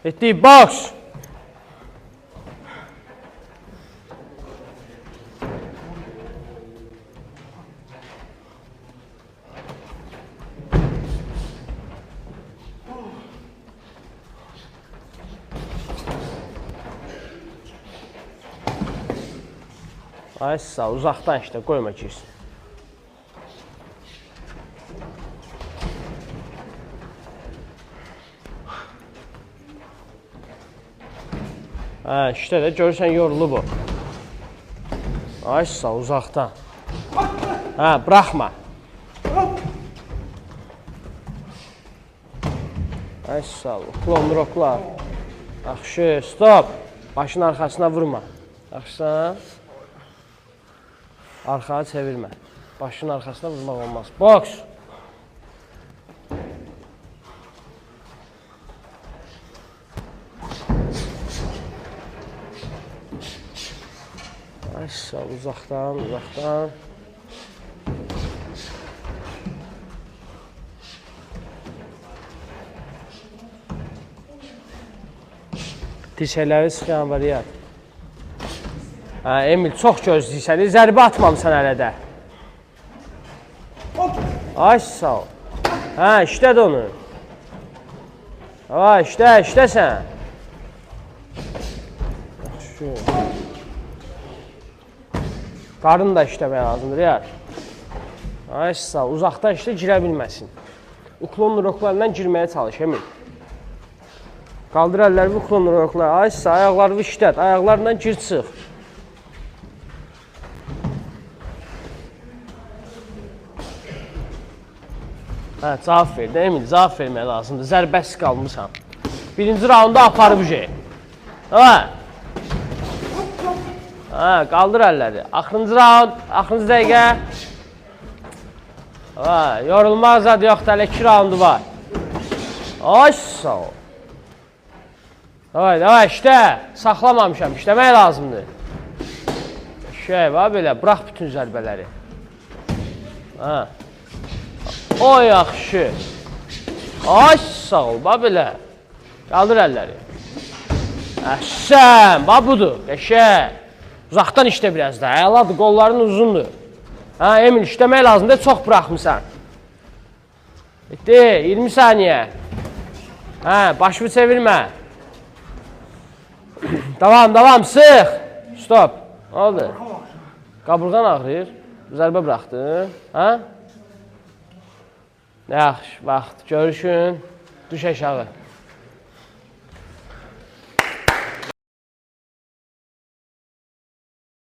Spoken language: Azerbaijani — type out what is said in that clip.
Etdik, boks. Ay sağ, uzaqdan işte, qoyma girsin. Hə, işte də görürsən yorulub o. Ay sağ, uzaqdan. Hə, bıraxma. Ay sağ, klonroklar. Yaxşı, stop. Başın arxasına vurma. Yaxşısan? Arxaya çevirmə. Başın arxasına vurmaq olmaz. Boks. Ay sağ, uzaqdan, uzaqdan. Dirşəkləri sıxıyan variant. Hə, Emil, çox gözləyirsən, zərbə atmamısan hələ də. Ay sağ ol. Hə, işləd onu. Hə, işləsən. Qarın da işləməyə lazımdır, yar. Ay sağ ol, uzaqdan işlə, girə bilməsin. Uklon roklarından girməyə çalış, Emil. Qaldır əlləri uklon roklar. Ay sağ, ayaqları işləd, ayaqlarla gir çıx. Hə, cavab verdi, Emil, cavab verməyə lazımdır. Zərbəsi qalmışsan. Birinci raunda aparıb şey. Hə? Hə, qaldır əlləri. Axırıncı raund, axırıncı dəqiqə. Hə, yorulmaz zad yoxdur, hələ 2 raundu var. Ay, sağ ol. Davay, işlə. Saxlamamışam, işləmək lazımdır. Var belə, bırax bütün zərbələri. Hə. O, yaxşı. Ay, sağ ol, belə. Qaldır əlləri. Əhsən, budur, qəşək. Uzaqdan işlə biraz da, əladır, qolların uzundur. Hə, Emil, işləmək lazımdır, çox bıraxmısan. Bitti, 20 saniyə. Hə, başını çevirmə. Davam, sıx. Stop. Nə oldu? Qaburğan ağrıyır. Zərbə bıraxdın. Hə? Yaxşı, vaxt görüşün. Düş aşağı.